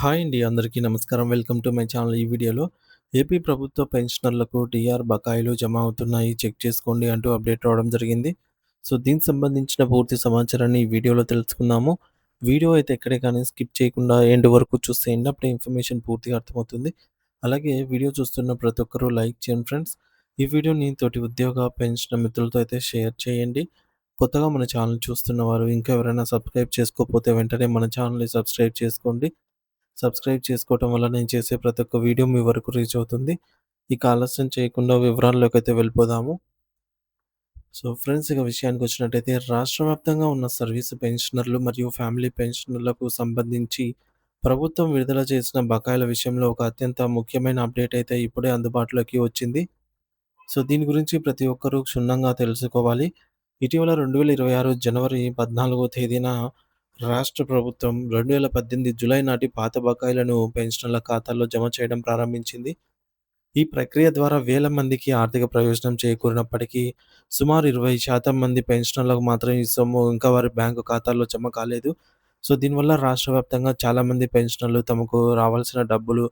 Hi అండి. అందరికీ నమస్కారం. Welcome to my channel. ఈ వీడియోలో ఏపీ ప్రభుత్వ పెన్షనర్లకు టీఆర్ బకాయిలు జమ అవుతున్నాయి. చెక్ చేసుకోండి అంటూ అప్డేట్ రావడం జరిగింది. సో, దీనికి సంబంధించిన పూర్తి సమాచారాన్ని ఈ వీడియోలో తెలుసుకుందాము. వీడియో అయితే ఎక్కడే కానీ స్కిప్ చేయకుండా ఎండ్ వరకు చూసేయండి. అప్పుడే ఇన్ఫర్మేషన్ పూర్తిగా అర్థమవుతుంది. అలాగే వీడియో చూస్తున్న ప్రతి ఒక్కరూ లైక్ చేయండి ఫ్రెండ్స్. ఈ వీడియోని తోటి ఉద్యోగ, పెన్షన్ మిత్రులతో అయితే షేర్ చేయండి. కొత్తగా మన ఛానల్ చూస్తున్న వారు ఇంకా ఎవరైనా సబ్స్క్రైబ్ చేసుకోకపోతే వెంటనే మన ఛానల్‌ని సబ్స్క్రైబ్ చేసుకోండి. సబ్స్క్రైబ్ చేసుకోవటం వల్ల నేను చేసే ప్రతి ఒక్క వీడియో మీ వరకు రీచ్ అవుతుంది. ఇక ఆలస్యం చేయకుండా వివరాల్లోకైతే వెళ్ళిపోదాము. సో ఫ్రెండ్స్, ఇక విషయానికొచ్చినట్టయితే రాష్ట్ర వ్యాప్తంగా ఉన్న సర్వీసు పెన్షనర్లు మరియు ఫ్యామిలీ పెన్షనర్లకు సంబంధించి ప్రభుత్వం విడుదల చేసిన బకాయిల విషయంలో ఒక అత్యంత ముఖ్యమైన అప్డేట్ అయితే ఇప్పుడే అందుబాటులోకి వచ్చింది. సో దీని గురించి ప్రతి ఒక్కరూ క్షుణ్ణంగా తెలుసుకోవాలి. ఇటీవల 2026 జనవరి 14వ తేదీన రాష్ట్ర ప్రభుత్వం 2018 జూలై నాటి పాత బకాయిలను పెన్షనర్ల ఖాతాల్లో జమ చేయడం ప్రారంభించింది. ఈ ప్రక్రియ ద్వారా వేల మందికి ఆర్థిక ప్రయోజనం చేకూరినప్పటికీ, సుమారు 20% మంది పెన్షనర్లకు మాత్రం ఈ సొమ్ము ఇంకా వారి బ్యాంకు ఖాతాల్లో జమ కాలేదు. సో, దీనివల్ల రాష్ట్ర వ్యాప్తంగా చాలామంది పెన్షనర్లు తమకు రావాల్సిన డబ్బులు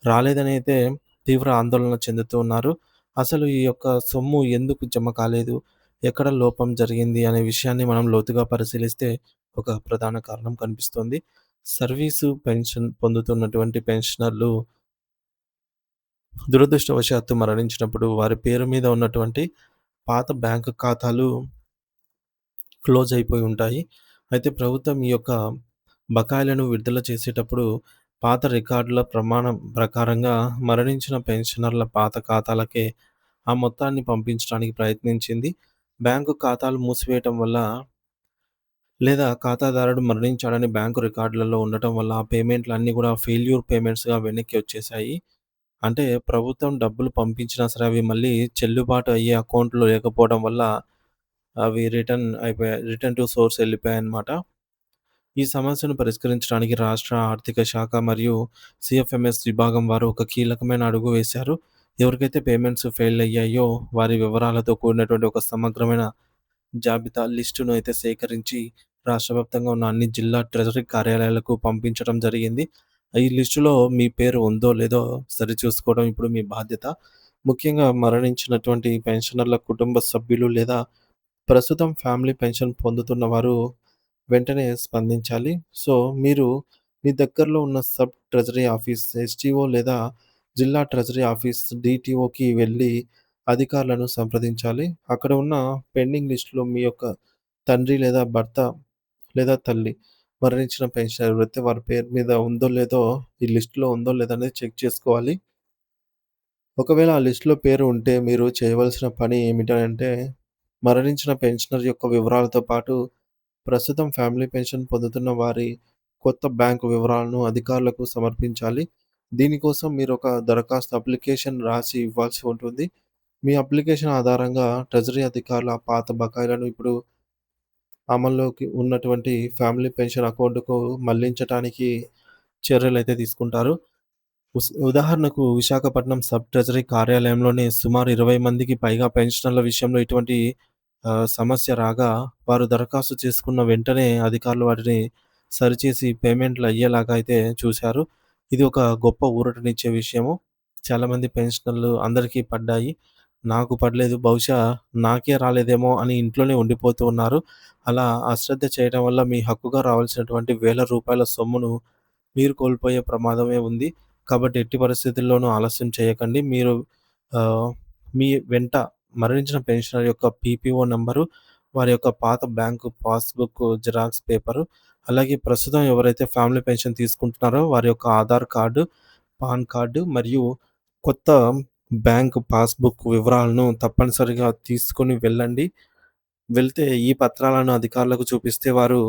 రాలేదనైతే తీవ్ర ఆందోళన చెందుతూ ఉన్నారు. అసలు ఈ యొక్క సొమ్ము ఎందుకు జమ కాలేదు? ఎక్కడ లోపం జరిగింది? అనే విషయాన్ని మనం లోతుగా పరిశీలిస్తే ఒక ప్రధాన కారణం కనిపిస్తోంది. సర్వీసు పెన్షన్ పొందుతున్నటువంటి పెన్షనర్లు దురదృష్టవశాత్తు మరణించినప్పుడు వారి పేరు మీద ఉన్నటువంటి పాత బ్యాంకు ఖాతాలు క్లోజ్ అయిపోయి ఉంటాయి. అయితే ప్రభుత్వం ఈ యొక్క బకాయిలను విడుదల చేసేటప్పుడు పాత రికార్డుల ప్రమాణం ప్రకారంగా మరణించిన పెన్షనర్ల పాత ఖాతాలకే ఆ మొత్తాన్ని పంపించడానికి ప్రయత్నించింది. బ్యాంకు ఖాతాలు మూసివేయటం వల్ల లేదా ఖాతాదారుడు మరణించాడని బ్యాంకు రికార్డులలో ఉండటం వల్ల ఆ పేమెంట్‌లన్నీ కూడా ఫెయిల్యూర్ పేమెంట్స్‌గా వెనక్కి వచ్చేశాయి. అంటే ప్రభుత్వం డబ్బులు పంపించినా సరే అవి మళ్ళీ చెల్లుబాటు అయ్యే అకౌంట్‌లో లేకపోవడం వల్ల అవి రిటర్న్ అయిపోయాయి. రిటర్న్ టు సోర్స్ ఎళ్ళిపోయాయన్నమాట. ఈ సమస్యను పరిష్కరించడానికి రాష్ట్ర ఆర్థిక శాఖ మరియు సీఎఫ్ఎంఎస్ విభాగం వారు ఒక కీలకమైన అడుగు వేశారు. ఎవరికైతే పేమెంట్స్ ఫెయిల్ అయ్యాయో వారి వివరాలతో కూడినటువంటి ఒక సమగ్రమైన జాబితా లిస్టును అయితే సేకరించి రాష్ట్ర వ్యాప్తంగా ఉన్న అన్ని జిల్లా ట్రెజరీ కార్యాలయాలకు పంపించడం జరిగింది. ఈ లిస్టులో మీ పేరు ఉందో లేదో సరిచూసుకోవడం ఇప్పుడు మీ బాధ్యత. ముఖ్యంగా మరణించినటువంటి పెన్షనర్ల కుటుంబ సభ్యులు లేదా ప్రస్తుతం ఫ్యామిలీ పెన్షన్ పొందుతున్న వారు వెంటనే స్పందించాలి. సో, మీరు మీ దగ్గరలో ఉన్న సబ్ ట్రెజరీ ఆఫీస్ ఎస్‌టీఓ లేదా జిల్లా ట్రెజరీ ఆఫీస్ డీటీఓకి వెళ్లి అధికారులను సంప్రదించాలి. అక్కడ ఉన్న పెండింగ్ లిస్ట్‌లో మీ యొక్క తండ్రి లేదా భర్త లేదా తల్లి మరణించిన పెన్షనర్ ఎవరైతే వారి పేరు మీద ఉందో లేదో ఈ లిస్ట్‌లో ఉందో లేదో అనేది చెక్ చేసుకోవాలి. ఒకవేళ ఆ లిస్ట్‌లో పేరు ఉంటే మీరు చేయవలసిన పని ఏమిటంటే మరణించిన పెన్షనర్ యొక్క వివరాలతో పాటు ప్రస్తుతం ఫ్యామిలీ పెన్షన్ పొందుతున్న వారి కొత్త బ్యాంకు వివరాలను అధికారులకు సమర్పించాలి. దీనికోసం మీరొక దరఖాస్తు అప్లికేషన్ రాసి ఇవ్వాల్సి ఉంటుంది. మీ అప్లికేషన్ ఆధారంగా ట్రెజరీ అధికారులు ఆ పాత బకాయిలను ఇప్పుడు అమల్లోకి ఉన్నటువంటి ఫ్యామిలీ పెన్షన్ అకౌంట్‌కు మళ్లించటానికి చర్యలైతే తీసుకుంటారు. ఉదాహరణకు విశాఖపట్నం సబ్ ట్రెజరీ కార్యాలయంలోనే సుమారు 20 మందికి పైగా పెన్షనర్ల విషయంలో ఇటువంటి సమస్య రాగా వారు దరఖాస్తు చేసుకున్న వెంటనే అధికారులు వాటిని సరిచేసి పేమెంట్లు అయ్యేలాగా అయితే చూశారు. ఇది ఒక గొప్ప ఊరటనిచ్చే విషయము. చాలామంది పెన్షనర్లు అందరికీ పడ్డాయి. నాకు పడలేదు. బహుశా నాకే రాలేదేమో అని ఇంట్లోనే ఉండిపోతూ ఉన్నారు. అలా అశ్రద్ధ చేయడం వల్ల మీ హక్కుగా రావాల్సినటువంటి వేల రూపాయల సొమ్మును మీరు కోల్పోయే ప్రమాదమే ఉంది. కాబట్టి ఎట్టి పరిస్థితుల్లోనూ ఆలస్యం చేయకండి. మీరు ఆహ్, మీ వెంట మరణించిన పెన్షనర్ యొక్క పీపీఓ నంబరు, వారి యొక్క పాత బ్యాంకు పాస్‌బుక్ జిరాక్స్ పేపరు, అలాగే ప్రస్తుతం ఎవరైతే ఫ్యామిలీ పెన్షన్ తీసుకుంటున్నారో వారి యొక్క ఆధార్ కార్డు, పాన్ కార్డు మరియు కొత్త బ్యాంక్ పాస్‌బుక్ వివరాలను తప్పనిసరిగా తీసుకొని వెళ్ళండి. వెళ్తే ఈ పత్రాలను అధికారులకు చూపిస్తే వారు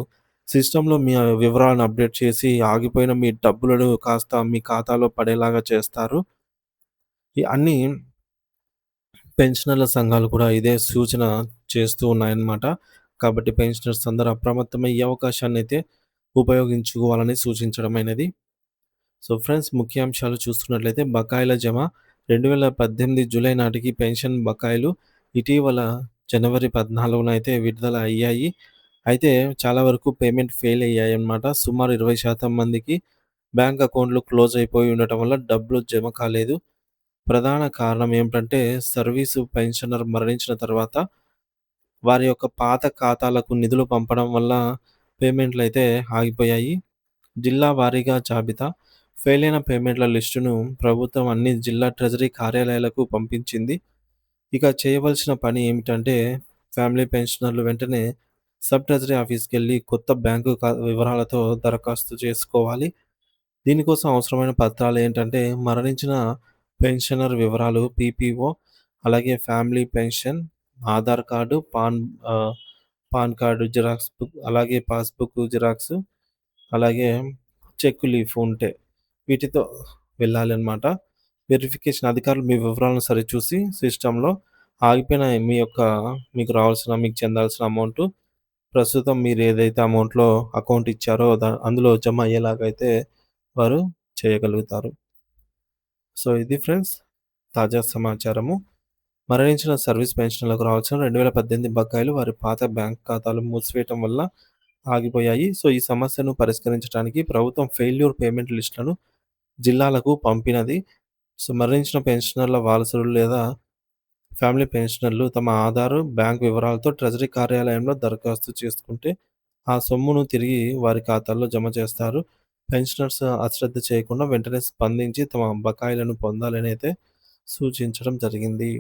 సిస్టమ్‌లో మీ వివరాలను అప్డేట్ చేసి ఆగిపోయిన మీ డబ్బులను కాస్త మీ ఖాతాలో పడేలాగా చేస్తారు. ఈ అన్ని పెన్షనర్ల సంఘాలు కూడా ఇదే సూచన చేస్తూ ఉన్నాయన్నమాట. కాబట్టి పెన్షనర్స్ అందరూ అప్రమత్తమై ఈ అవకాశాన్నయితే ఉపయోగించుకోవాలని సూచించడమైనది. సో ఫ్రెండ్స్, ముఖ్యాంశాలు చూస్తున్నట్లయితే బకాయిల జమ 2018 జూలై నాటికి పెన్షన్ బకాయిలు ఇటీవల జనవరి 14న అయితే విడుదల అయ్యాయి. అయితే చాలా వరకు పేమెంట్ ఫెయిల్ అయ్యాయన్నమాట. సుమారు 20% మందికి బ్యాంక్ అకౌంట్‌లు క్లోజ్ అయిపోయి ఉండటం వల్ల డబ్బులు జమ కాలేదు. ప్రధాన కారణం ఏమిటంటే సర్వీసు పెన్షనర్ మరణించిన తర్వాత వారి యొక్క పాత ఖాతాలకు నిధులు పంపడం వల్ల పేమెంట్‌లయితే ఆగిపోయాయి. జిల్లా వారీగా జాబితా ఫెయిల్ అయిన పేమెంట్‌ల లిస్టును ప్రభుత్వం అన్ని జిల్లా ట్రెజరీ కార్యాలయాలకు పంపించింది. ఇక చేయవలసిన పని ఏమిటంటే ఫ్యామిలీ పెన్షనర్లు వెంటనే సబ్ ట్రెజరీ ఆఫీస్‌కెళ్ళి కొత్త బ్యాంకు వివరాలతో దరఖాస్తు చేసుకోవాలి. దీనికోసం అవసరమైన పత్రాలేంటంటే, మరణించిన పెన్షనర్ వివరాలు పీపీఓ, అలాగే family pension, Aadhaar card, pan card xerox book, అలాగే పాస్‌బుక్ జిరాక్సు, అలాగే చెక్ లీఫ్ ఉంటే వీటితో వెళ్ళాలనమాట. వెరిఫికేషన్ అధికారులు మీ వివరాలను సరిచూసి సిస్టమ్‌లో ఆగిపోయిన మీకు రావాల్సిన, మీకు చెందాల్సిన అమౌంటు ప్రస్తుతం మీరు ఏదైతే అమౌంట్‌లో అకౌంట్ ఇచ్చారో అందులో జమ అయ్యేలాగైతే వారు చేయగలుగుతారు. సో, ఇది ఫ్రెండ్స్ తాజా సమాచారము. మరణించిన సర్వీస్ పెన్షనర్లకు రావాల్సిన 2018 బకాయిలు వారి పాత బ్యాంక్ ఖాతాలు మూసివేయటం వల్ల ఆగిపోయాయి. సో, ఈ సమస్యను పరిష్కరించడానికి ప్రభుత్వం ఫెయిల్యూర్ పేమెంట్ లిస్టులను జిల్లాలకు పంపినది. సో, మరణించిన పెన్షనర్ల వారసులు లేదా ఫ్యామిలీ పెన్షనర్లు తమ ఆధారు, బ్యాంక్ వివరాలతో ట్రెజరీ కార్యాలయంలో దరఖాస్తు చేసుకుంటే, ఆ సొమ్మును తిరిగి వారి ఖాతాల్లో జమ చేస్తారు. పెన్షనర్స్ అశ్రద్ధ చేయకుండా వెంటనే స్పందించి తమ బకాయిలను పొందాలని అయితే సూచించడం జరిగింది.